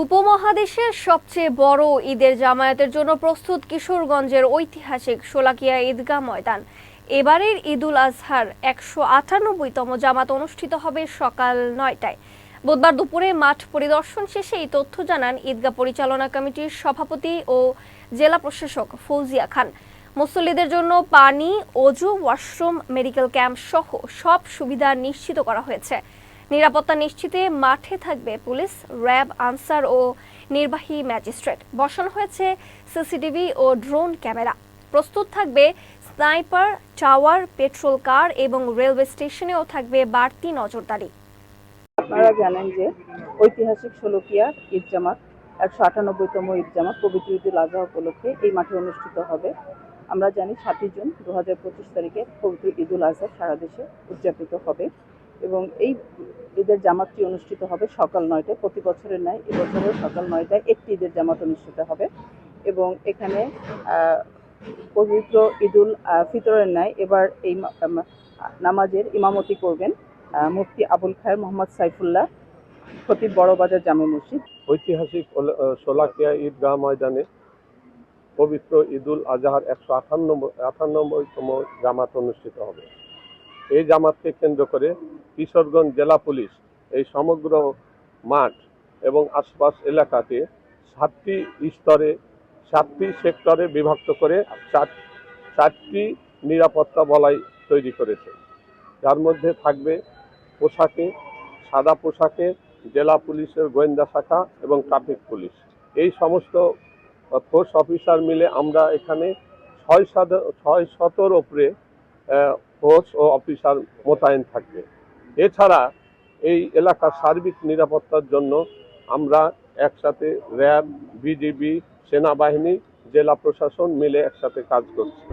উপমহাদেশের সবচেয়ে বড় ঈদের জামায়াতের জন্য প্রস্তুত কিশোরগঞ্জের ঐতিহাসিক শোলাকিয়া ঈদগাহ ময়দান। এবারের ঈদুল আজহার 198তম জামাত অনুষ্ঠিত হবে সকাল 9টায়। বুধবার দুপুরে মাঠ পরিদর্শন শেষে এই তথ্য জানান ঈদগাহ পরিচালনা কমিটির সভাপতি ও জেলা প্রশাসক ফৌজিয়া খান। মুসল্লিদের জন্য পানি, অজু, ওয়াশরুম, মেডিকেল ক্যাম্প সহ সব সুবিধা নিশ্চিত করা হয়েছে। নিরাপত্তা নিশ্চিতে মাঠে থাকবে পুলিশ, র্যাব, আনসার ও নির্বাহী ম্যাজিস্ট্রেট। বসানো হয়েছে সিসিটিভি ও ড্রোন ক্যামেরা। প্রস্তুত থাকবে স্নাইপার, টাওয়ার, পেট্রোল কার এবং রেলওয়ে স্টেশনেও থাকবে বাড়তি নজরদারি। আপনারা জানেন যে ঐতিহাসিক শোলাকিয়া ঈদ জামাত 198তম ঈদ জামাত পবিত্র ঈদুল আজহা উপলক্ষে এই মাঠে অনুষ্ঠিত হবে। আমরা জানি 7 জুন 2025 তারিখে পবিত্র ঈদুল আজহা সারা দেশে উদযাপিত হবে এবং এই ঈদের জামাতটি অনুষ্ঠিত হবে সকাল 9টায়। প্রতি বছরের ন্যায় এবছরেও সকাল 9টায় একটি ঈদের জামাত অনুষ্ঠিত হবে এবং এখানে পবিত্র ঈদুল ফিতরের ন্যায় এবার এই নামাজের ইমামতি করবেন মুফতি আবুল খায়ের মোহাম্মদ সাইফুল্লাহ, খতিব বড়বাজার জামে মসজিদ। ঐতিহাসিক শোলাকিয়া ঈদগাহ ময়দানে পবিত্র ঈদুল আজহার 198তম জামাত অনুষ্ঠিত হবে। এই জামাতকে কেন্দ্র করে কিশোরগঞ্জ জেলা পুলিশ এই সমগ্র মাঠ এবং আশপাশ এলাকাকে 7টি স্তরে 7টি সেক্টরে বিভক্ত করে 4টি নিরাপত্তা বলয় তৈরি করেছে। যার মধ্যে থাকবে পোশাকে, সাদা পোশাকে জেলা পুলিশের গোয়েন্দা শাখা এবং ট্রাফিক পুলিশ। এই সমস্ত ফোর্স অফিসার মিলে আমরা এখানে 600-র উপরে ফোর্স ও অফিসার মোতায়েন থাকবে। এছাড়া এই এলাকার সার্বিক নিরাপত্তার জন্য আমরা একসাথে র্যাব, বিজিবি, সেনাবাহিনী, জেলা প্রশাসন মিলে একসাথে কাজ করছি।